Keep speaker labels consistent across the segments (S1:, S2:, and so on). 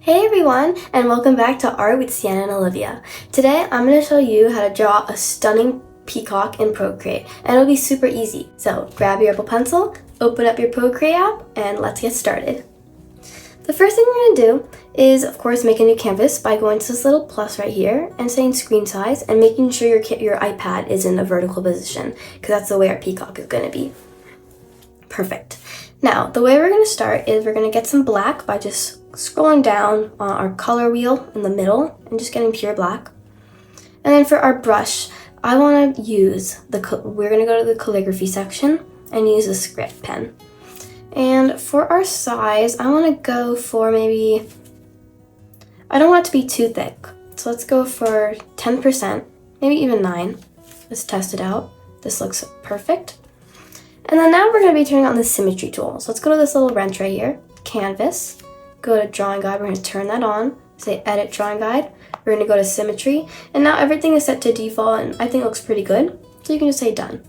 S1: Hey everyone, and welcome back to Art with Sienna and Olivia. Today I'm going to show you how to draw a stunning peacock in Procreate, and it'll be super easy. So grab your Apple Pencil, open up your Procreate app, and let's get started. The first thing we're going to do is, of course, make a new canvas by going to this little plus right here and saying screen size and making sure your iPad is in a vertical position, because that's the way our peacock is going to be. Perfect. Now, the way we're going to start is we're going to get some black by just scrolling down on our color wheel in the middle and just getting pure black. And then for our brush, I want to use we're going to go to the calligraphy section and use a script pen. And for our size, I want to go for maybe, I don't want it to be too thick. So let's go for 10%, maybe even 9. Let's test it out. This looks perfect. And then now we're going to be turning on the symmetry tool. So let's go to this little wrench right here, canvas, go to drawing guide, we're going to turn that on, say edit drawing guide, we're going to go to symmetry, and now everything is set to default and I think it looks pretty good. So you can just say done.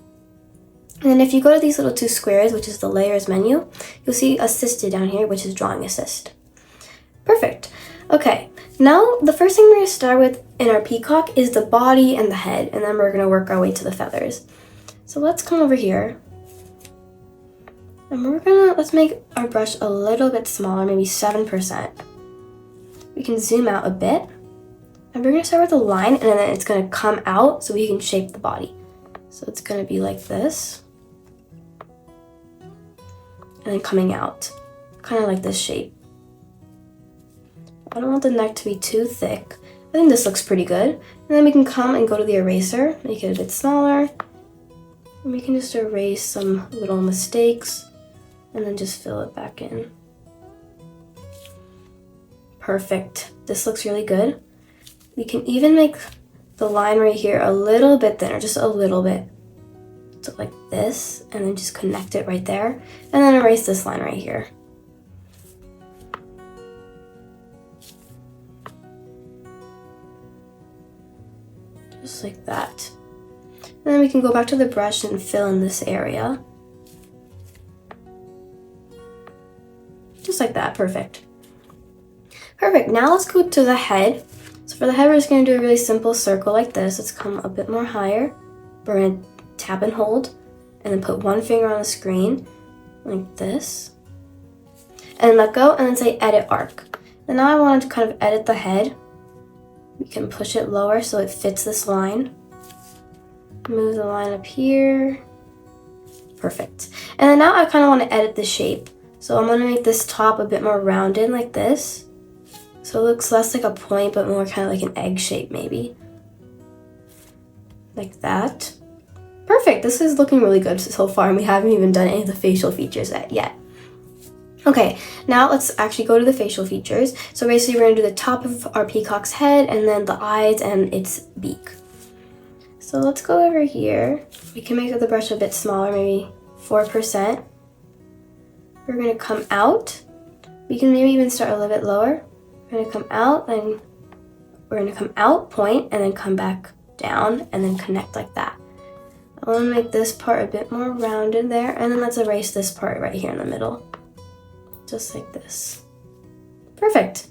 S1: And then if you go to these little two squares, which is the layers menu, you'll see assisted down here, which is drawing assist. Perfect. Okay, now the first thing we're going to start with in our peacock is the body and the head, and then we're going to work our way to the feathers. So let's come over here. And let's make our brush a little bit smaller, maybe 7%. We can zoom out a bit. And we're going to start with a line, and then it's going to come out so we can shape the body. So it's going to be like this. And then coming out, kind of like this shape. I don't want the neck to be too thick. I think this looks pretty good. And then we can come and go to the eraser, make it a bit smaller. And we can just erase some little mistakes. And then just fill it back in. Perfect. This looks really good. We can even make the line right here a little bit thinner, just a little bit. So like this, and then just connect it right there. And then erase this line right here. Just like that. And then we can go back to the brush and fill in this area. Just like that, perfect. Perfect, now let's go to the head. So for the head, we're just gonna do a really simple circle like this. Let's come a bit more higher. We're gonna tap and hold, and then put one finger on the screen, like this. And then let go, and then say edit arc. And now I want to kind of edit the head. We can push it lower so it fits this line. Move the line up here. Perfect. And then now I kind of want to edit the shape. So I'm going to make this top a bit more rounded like this. So it looks less like a point, but more kind of like an egg shape maybe. Like that. Perfect, this is looking really good so far, and we haven't even done any of the facial features yet. Okay, now let's actually go to the facial features. So basically we're going to do the top of our peacock's head, and then the eyes and its beak. So let's go over here. We can make the brush a bit smaller, maybe 4%. We're going to come out. We can maybe even start a little bit lower. We're going to come out, then we're going to come out, point, and then come back down, and then connect like that. I want to make this part a bit more rounded there, and then let's erase this part right here in the middle. Just like this. Perfect.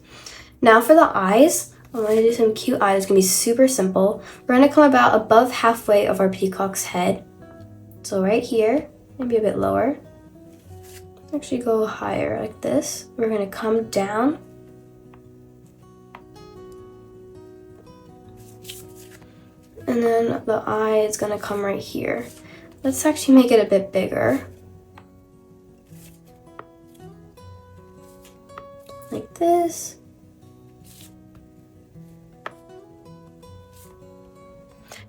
S1: Now for the eyes, I'm going to do some cute eyes. It's going to be super simple. We're going to come about above halfway of our peacock's head. So right here, maybe a bit lower. Actually go higher like this. We're going to come down. And then the eye is going to come right here. Let's actually make it a bit bigger. Like this.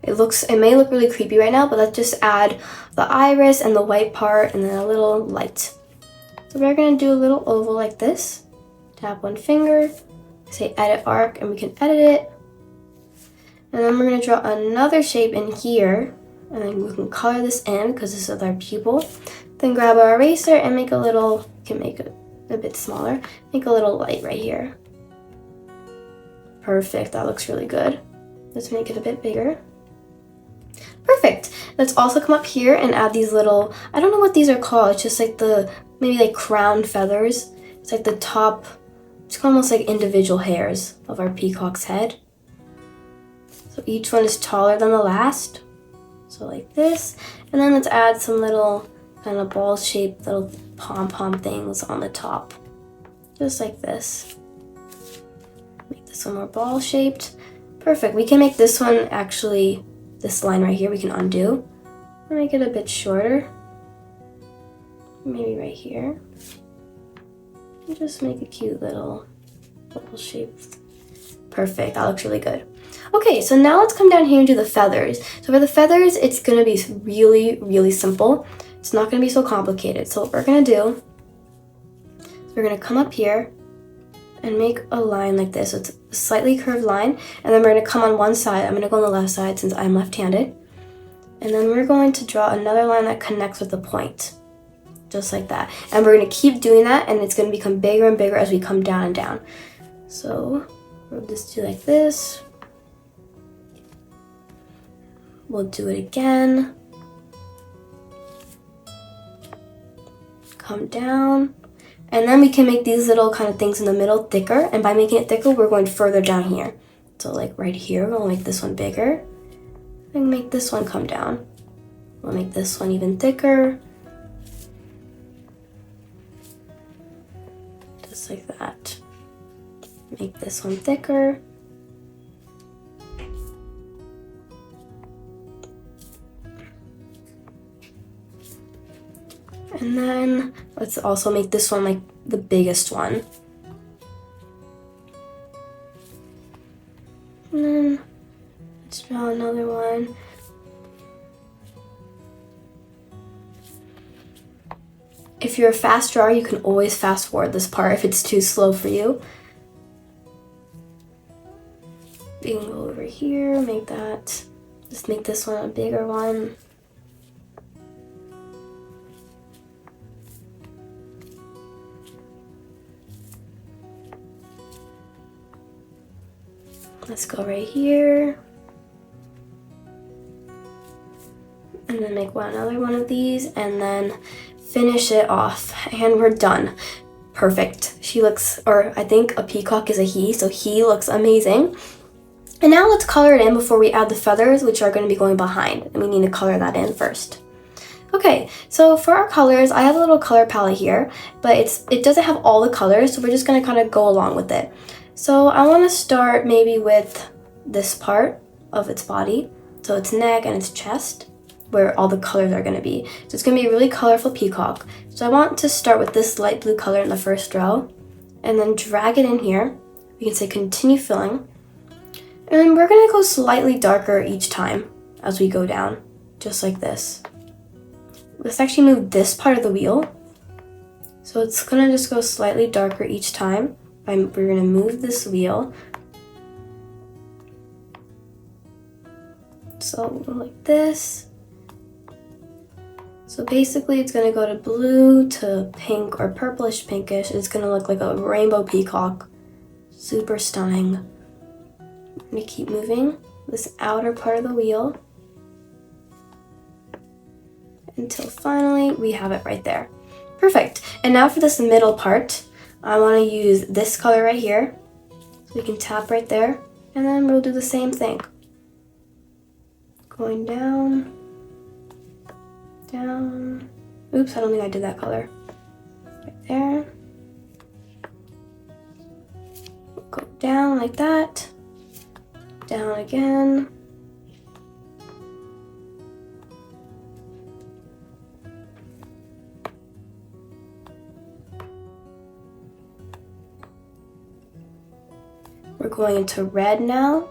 S1: It may look really creepy right now, but let's just add the iris and the white part and then a little light. So we're going to do a little oval like this. Tap one finger, say edit arc, and we can edit it. And then we're going to draw another shape in here, and then we can color this in because this is our pupil. Then grab our eraser and make a little, you can make it a bit smaller, make a little light right here. Perfect, that looks really good. Let's make it a bit bigger. Perfect. Let's also come up here and add these little, I don't know what these are called, it's just like maybe like crown feathers. It's like the top It's almost like individual hairs of our peacock's head. So each one is taller than the last. So like this. And then let's add some little kind of ball-shaped little pom-pom things on the top. Just like this. Make this one more ball-shaped. Perfect. We can make this one actually, this line right here, we can undo. Make it a bit shorter. Maybe right here. And just make a cute little bubble shape. Perfect. That looks really good. Okay, so now let's come down here and do the feathers. So for the feathers, it's going to be really, really simple. It's not going to be so complicated. So what we're going to do is we're going to come up here and make a line like this. So it's a slightly curved line. And then we're going to come on one side. I'm going to go on the left side since I'm left-handed. And then we're going to draw another line that connects with the point. Just like that. And we're going to keep doing that, and it's going to become bigger and bigger as we come down and down. So we'll just do like this. We'll do it again. Come down. And then we can make these little kind of things in the middle thicker. And by making it thicker, we're going further down here. So like right here, we'll make this one bigger. And make this one come down. We'll make this one even thicker. Just like that. Make this one thicker. And then let's also make this one like the biggest one. And then let's draw another one. If you're a fast drawer, you can always fast forward this part if it's too slow for you. You can go over here, make that, just make this one a bigger one. Let's go right here. And then make another one of these and then finish it off. And we're done. Perfect. She looks, or I think a peacock is a he, so he looks amazing. And now let's color it in before we add the feathers, which are going to be going behind. And we need to color that in first. Okay, so for our colors, I have a little color palette here, but it doesn't have all the colors, so we're just going to kind of go along with it. So I want to start maybe with this part of its body, so its neck and its chest, where all the colors are going to be. So it's going to be a really colorful peacock. So I want to start with this light blue color in the first row, and then drag it in here. We can say continue filling. And then we're going to go slightly darker each time as we go down, just like this. Let's actually move this part of the wheel. So it's going to just go slightly darker each time. We're going to move this wheel. So like this. So basically it's going to go to blue to pink or purplish pinkish. It's going to look like a rainbow peacock. Super stunning. I'm going to keep moving this outer part of the wheel until finally we have it right there. Perfect. And now for this middle part, I want to use this color right here. So we can tap right there, and then we'll do the same thing. Going down, down. Oops, I don't think I did that color. Right there. Go down like that. Down again. We're going into red now.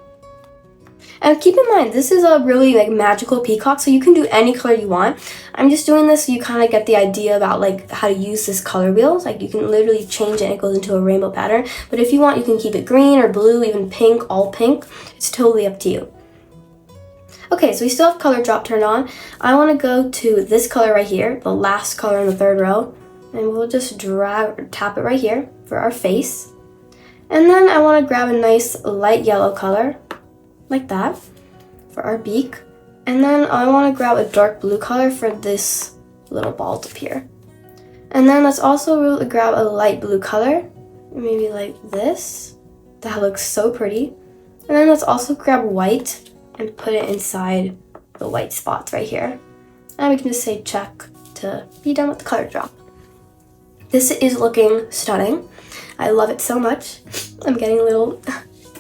S1: And keep in mind, this is a really like magical peacock, so you can do any color you want. I'm just doing this so you kind of get the idea about like how to use this color wheel. Like you can literally change it and it goes into a rainbow pattern. But if you want, you can keep it green or blue, even pink, all pink. It's totally up to you. Okay, so we still have color drop turned on. I want to go to this color right here, the last color in the third row. And we'll just drag or tap it right here for our face. And then I want to grab a nice light yellow color, like that, for our beak. And then I want to grab a dark blue color for this little ball up here. And then let's also grab a light blue color maybe like this. That looks so pretty. And then let's also grab white and put it inside the white spots right here. And we can just say check to be done with the color drop. This is looking stunning. I love it so much. I'm getting a little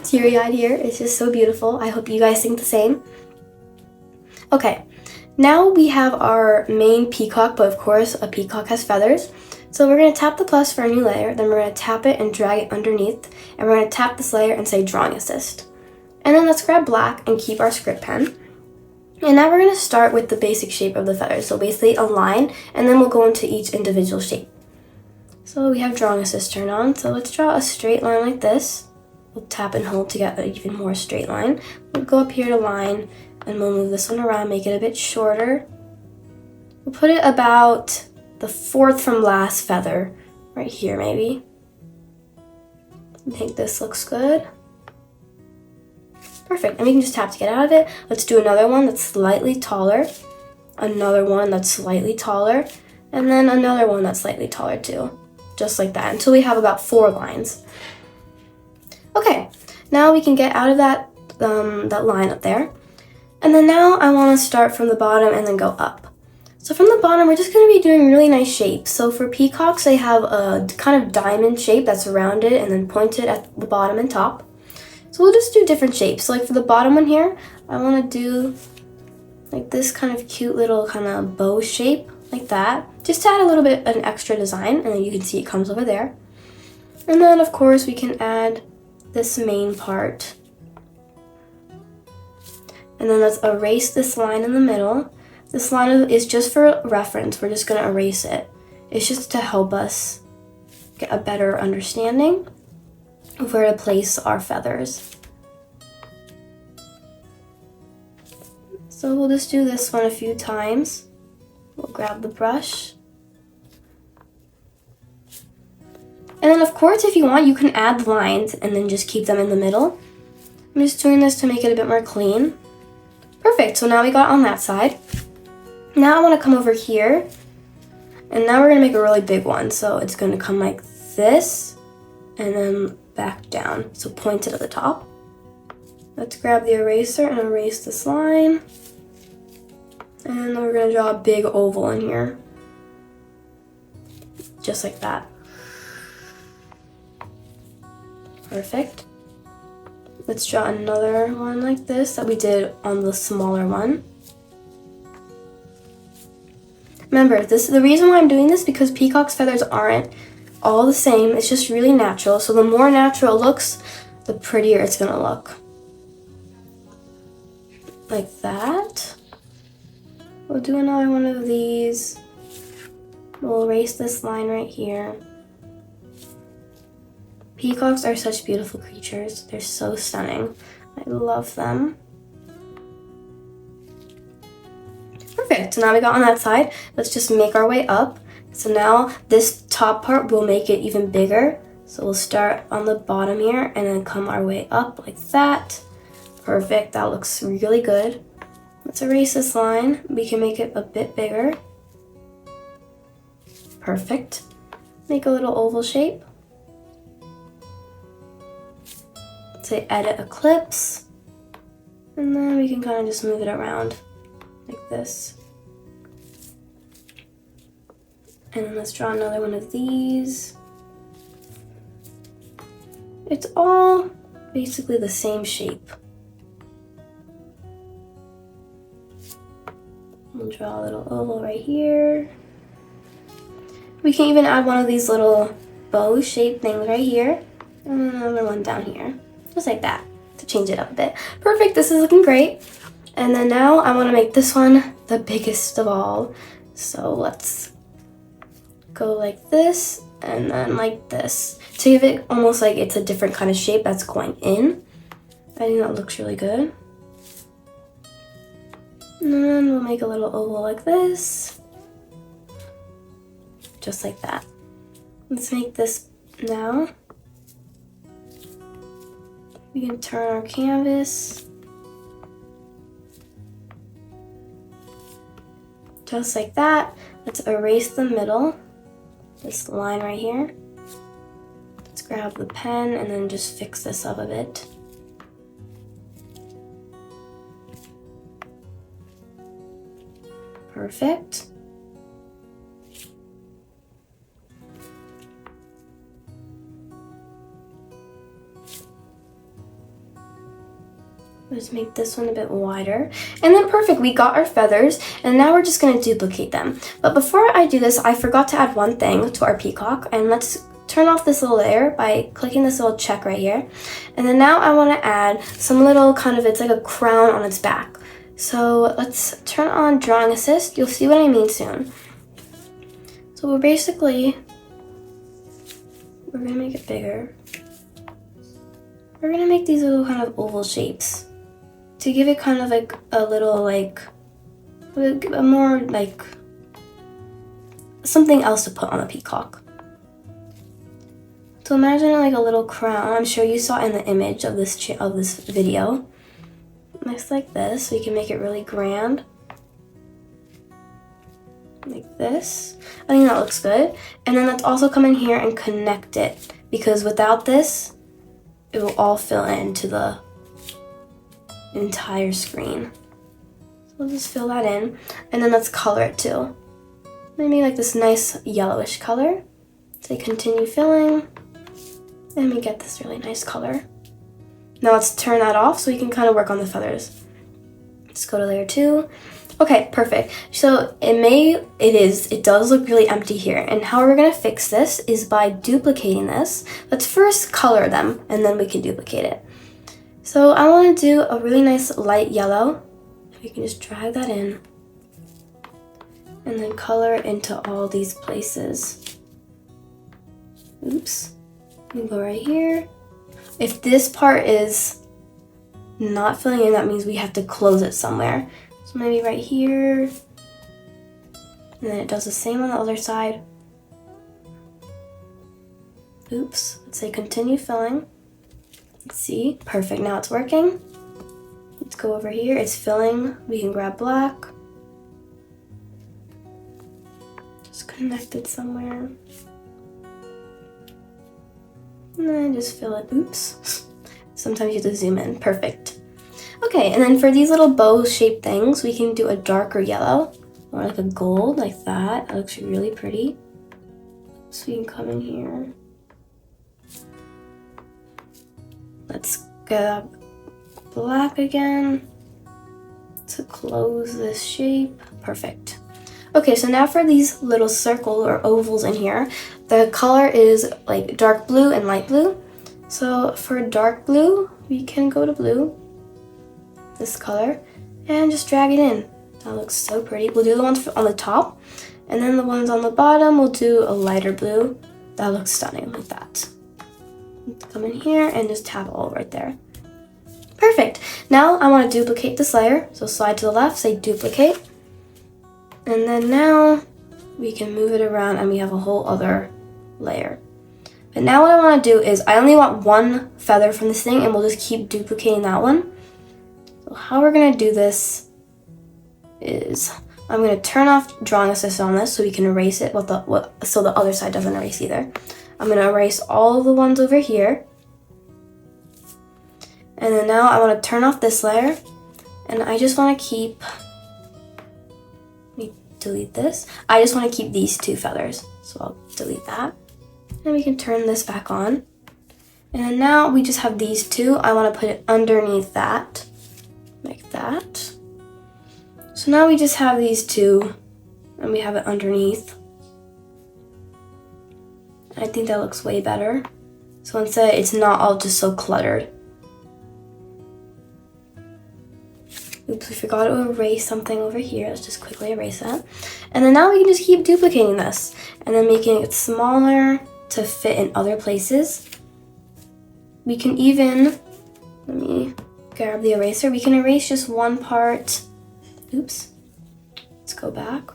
S1: teary-eyed here. It's just so beautiful. I hope you guys think the same. Okay, now we have our main peacock, but of course a peacock has feathers. So we're going to tap the plus for a new layer, then we're going to tap it and drag it underneath, and we're going to tap this layer and say drawing assist. And then let's grab black and keep our script pen. And now we're going to start with the basic shape of the feathers. So basically a line, and then we'll go into each individual shape. So we have drawing assist turned on. So let's draw a straight line like this. We'll tap and hold to get an even more straight line. We'll go up here to line, and we'll move this one around, make it a bit shorter. We'll put it about the fourth from last feather, right here maybe. I think this looks good. Perfect, and we can just tap to get out of it. Let's do another one that's slightly taller, another one that's slightly taller, and then another one that's slightly taller too. Just like that, until we have about 4 lines. Okay, now we can get out of that line up there. And then now I want to start from the bottom and then go up. So from the bottom, we're just going to be doing really nice shapes. So for peacocks, they have a kind of diamond shape that's rounded and then pointed at the bottom and top. So we'll just do different shapes. So like for the bottom one here, I want to do like this kind of cute little kind of bow shape, like that. Just to add a little bit of an extra design, and then you can see it comes over there. And then of course we can add this main part. And then let's erase this line in the middle. This line is just for reference. We're just going to erase it. It's just to help us get a better understanding of where to place our feathers. So we'll just do this one a few times. We'll grab the brush. And then of course, if you want, you can add lines and then just keep them in the middle. I'm just doing this to make it a bit more clean. Perfect, so now we got on that side. Now I want to come over here, and now we're going to make a really big one. So it's going to come like this, and then back down, so pointed at the top. Let's grab the eraser and erase this line. And then we're going to draw a big oval in here. Just like that. Perfect. Let's draw another one like this that we did on the smaller one. Remember, the reason why I'm doing this because peacock's feathers aren't all the same. It's just really natural. So the more natural it looks, the prettier it's gonna look. Like that. We'll do another one of these. We'll erase this line right here. Peacocks are such beautiful creatures. They're so stunning. I love them. Perfect, so now we got on that side. Let's just make our way up. So now this top part will make it even bigger. So we'll start on the bottom here and then come our way up like that. Perfect, that looks really good. Let's erase this line. We can make it a bit bigger. Perfect. Make a little oval shape. Say edit ellipse. And then we can kind of just move it around like this. And then let's draw another one of these. It's all basically the same shape. We'll draw a little oval right here. We can even add one of these little bow shaped things right here. And another one down here. Just like that, to change it up a bit. Perfect, this is looking great. And then now I want to make this one the biggest of all. So let's go like this and then like this. To give it almost like it's a different kind of shape that's going in. I think that looks really good. And then we'll make a little oval like this. Just like that. Let's make this now. We can turn our canvas. Just like that. Let's erase the middle, this line right here. Let's grab the pen and then just fix this up a bit. Perfect. Let's make this one a bit wider. And then perfect, we got our feathers, and now we're just gonna duplicate them. But before I do this, I forgot to add one thing to our peacock, and let's turn off this little layer by clicking this little check right here. And then now I wanna add some little kind of, it's like a crown on its back. So let's turn on drawing assist. You'll see what I mean soon. So we're gonna make it bigger. We're gonna make these little kind of oval shapes to give it kind of like a little like, a more like something else to put on a peacock. So imagine like a little crown. I'm sure you saw in the image of this video. Looks like this, so you can make it really grand. Like this. I think that looks good. And then let's also come in here and connect it, because without this, it will all fill into the entire screen. So we'll just fill that in, and then let's color it too. Maybe like this nice yellowish color. Say continue filling, and we get this really nice color. Now let's turn that off so we can kind of work on the feathers. Let's go to layer 2. Okay, perfect. So it does look really empty here. And how we're gonna fix this is by duplicating this. Let's first color them and then we can duplicate it. So I wanna do a really nice light yellow. You can just drag that in and then color into all these places. Oops, you can go right here. If this part is not filling in, that means we have to close it somewhere. So maybe right here, and then it does the same on the other side. Oops, let's say continue filling. Let's see, perfect, now it's working. Let's go over here, it's filling. We can grab black. Just connect it somewhere. And then just fill it, oops. Sometimes you have to zoom in, perfect. Okay, and then for these little bow-shaped things, we can do a darker yellow, or like a gold, like that. That looks really pretty. So we can come in here. Let's grab black again to close this shape, perfect. Okay, so now for these little circles or ovals in here, the color is like dark blue and light blue. So for dark blue, we can go to blue, this color, and just drag it in. That looks so pretty. We'll do the ones on the top, and then the ones on the bottom, we'll do a lighter blue. That looks stunning, like that. Come in here and just tap it all right there. Perfect. Now I want to duplicate this layer. So slide to the left, say duplicate. And then now we can move it around and we have a whole other layer. But now what I want to do is I only want one feather from this thing, and we'll just keep duplicating that one. So how we're going to do this is I'm going to turn off drawing assist on this so we can erase it so the other side doesn't erase either. I'm going to erase all of the ones over here. And then now I want to turn off this layer, and I just want to keep, let me delete this. I just want to keep these two feathers. So I'll delete that. And we can turn this back on. And then now we just have these two. I want to put it underneath that, like that. So now we just have these two, and we have it underneath. I think that looks way better. So instead, it's not all just so cluttered. Oops, we forgot to erase something over here. Let's just quickly erase that. And then now we can just keep duplicating this and then making it smaller to fit in other places. We can even, let me grab the eraser. We can erase just one part. Oops, let's go back.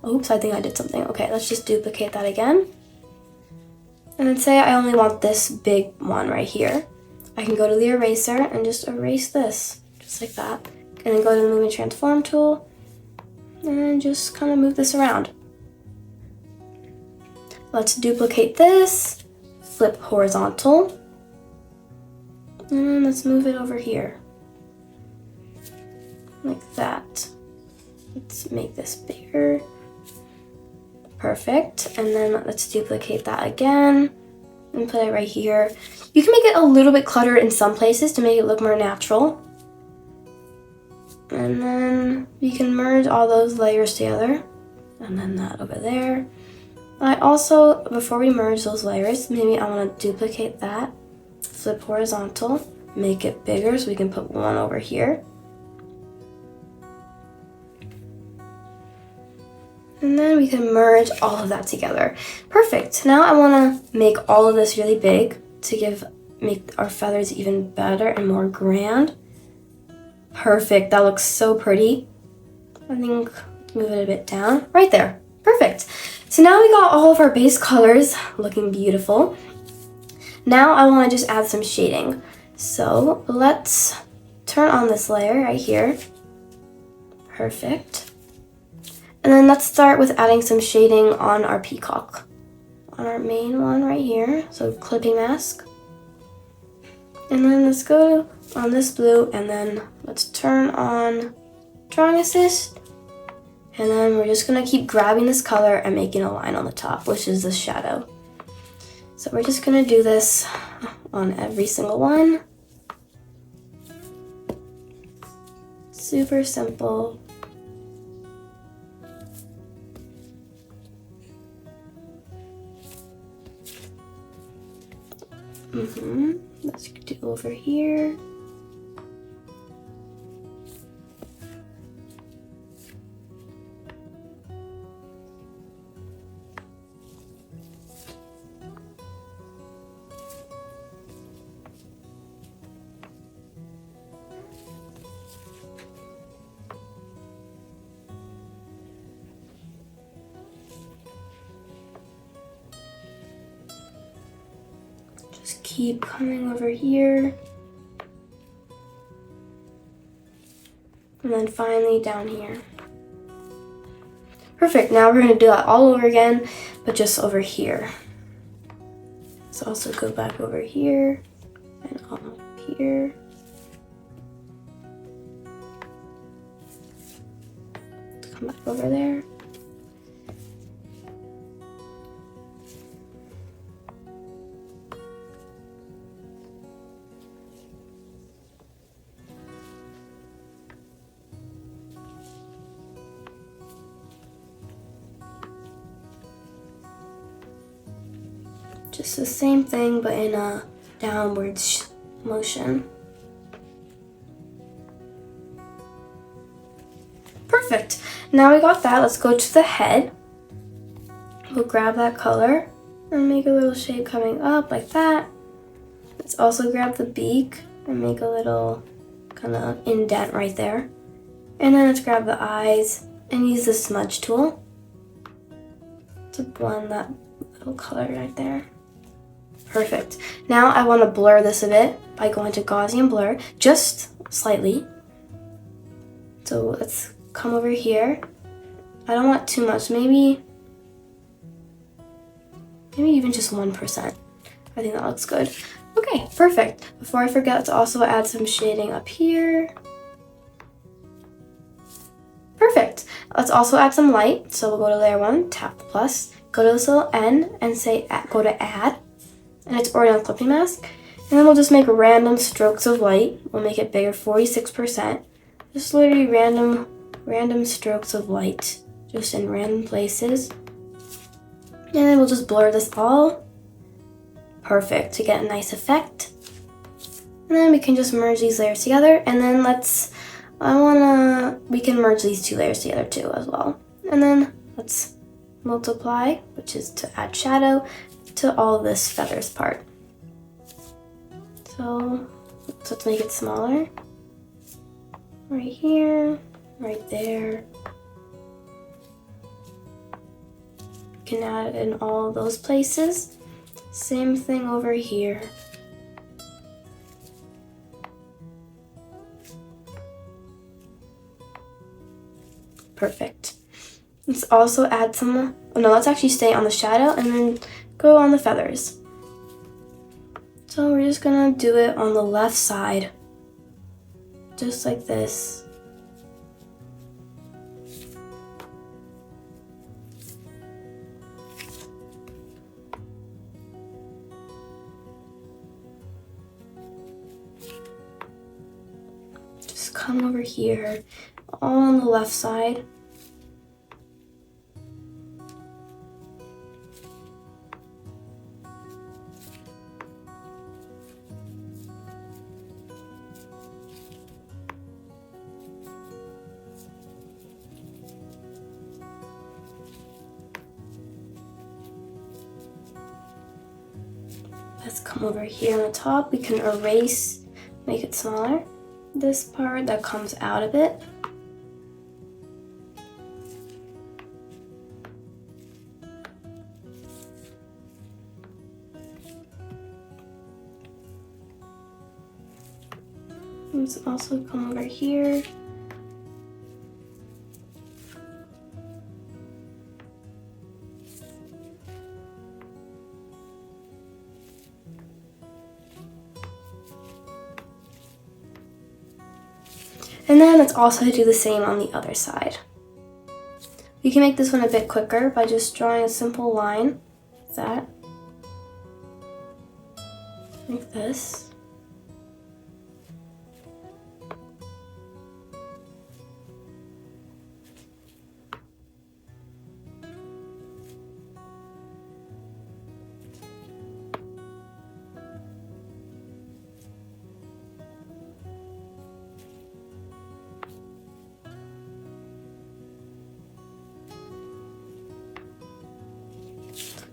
S1: Oops, I think I did something. Okay, let's just duplicate that again. And then say I only want this big one right here. I can go to the eraser and just erase this, just like that. And then go to the Move and Transform tool and just kind of move this around. Let's duplicate this, flip horizontal. And let's move it over here. Like that. Let's make this bigger. Perfect. And then let's duplicate that again and put it right here. You can make it a little bit cluttered in some places to make it look more natural. And then we can merge all those layers together. And then that over there. I also, before we merge those layers, maybe I want to duplicate that. Flip horizontal, make it bigger so we can put one over here. And then we can merge all of that together. Perfect. Now I want to make all of this really big to make our feathers even better and more grand. Perfect. That looks so pretty. I think move it a bit down. Right there. Perfect. So now we got all of our base colors looking beautiful. Now I want to just add some shading. So let's turn on this layer right here. Perfect. And then let's start with adding some shading on our peacock. On our main one right here. So clipping mask. And then let's go on this blue and then let's turn on drawing assist. And then we're just gonna keep grabbing this color and making a line on the top, which is the shadow. So we're just gonna do this on every single one. Super simple. Let's do over here. Just keep coming over here. And then finally down here. Perfect, now we're gonna do that all over again, but just over here. Let's also go back over here and up here. Let's come back over there. Just the same thing, but in a downward motion. Perfect. Now we got that, let's go to the head. We'll grab that color and make a little shape coming up like that. Let's also grab the beak and make a little kind of indent right there. And then let's grab the eyes and use the smudge tool to blend that little color right there. Perfect. Now I want to blur this a bit by going to Gaussian blur, just slightly. So let's come over here. I don't want too much, maybe even just 1%. I think that looks good. Okay, perfect. Before I forget, let's also add some shading up here. Perfect. Let's also add some light. So we'll go to layer 1, tap the plus, go to this little N and say go to add. And it's already on clipping mask. And then we'll just make random strokes of light. We'll make it bigger, 46%. Just literally random strokes of light, just in random places. And then we'll just blur this all. Perfect, to get a nice effect. And then we can just merge these layers together. And then we can merge these two layers together too as well. And then let's multiply, which is to add shadow to all this feathers part. So let's make it smaller. Right here, right there. You can add it in all those places. Same thing over here. Perfect. Let's also add some, let's actually stay on the shadow and then go on the feathers. So we're just gonna do it on the left side, just like this. Just come over here, all on the left side. Let's come over here on the top. We can erase, make it smaller. This part that comes out of it. Let's also come over here. And then let's also do the same on the other side. You can make this one a bit quicker by just drawing a simple line like that. Like this.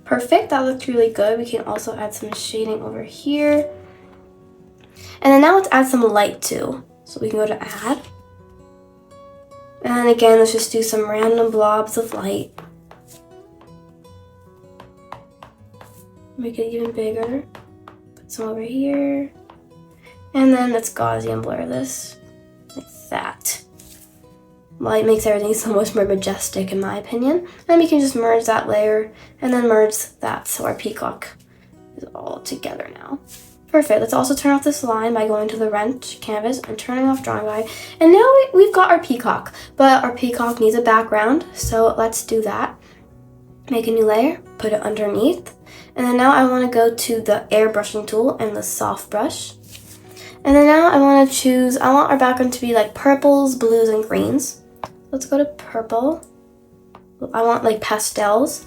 S1: Perfect, that looked really good. We can also add some shading over here. And then now let's add some light too. So we can go to add. And again, let's just do some random blobs of light. Make it even bigger. Put some over here. And then let's Gaussian blur this like that. Light makes everything so much more majestic in my opinion. And we can just merge that layer and then merge that so our peacock is all together now. Perfect. Let's also turn off this line by going to the wrench canvas and turning off drawing guide. And now we've got our peacock, but our peacock needs a background. So let's do that. Make a new layer, put it underneath. And then now I want to go to the airbrushing tool and the soft brush. And then now I want our background to be like purples, blues, and greens. Let's go to purple. I want like pastels.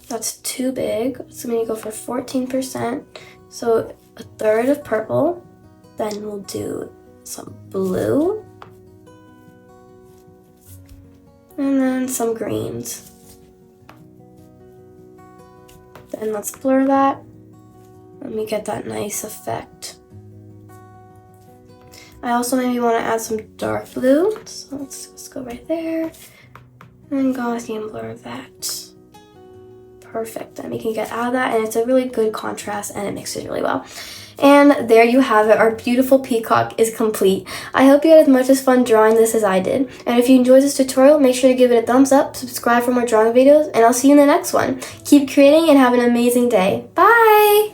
S1: That's too big. So I'm gonna go for 14%. So a third of purple. Then we'll do some blue. And then some greens. Then let's blur that. Let me get that nice effect. I also maybe want to add some dark blue, so let's go right there, and Gaussian blur that. Perfect, then we can get out of that, and it's a really good contrast, and it mixes really well. And there you have it, our beautiful peacock is complete. I hope you had as much as fun drawing this as I did, and if you enjoyed this tutorial, make sure to give it a thumbs up, subscribe for more drawing videos, and I'll see you in the next one. Keep creating and have an amazing day. Bye!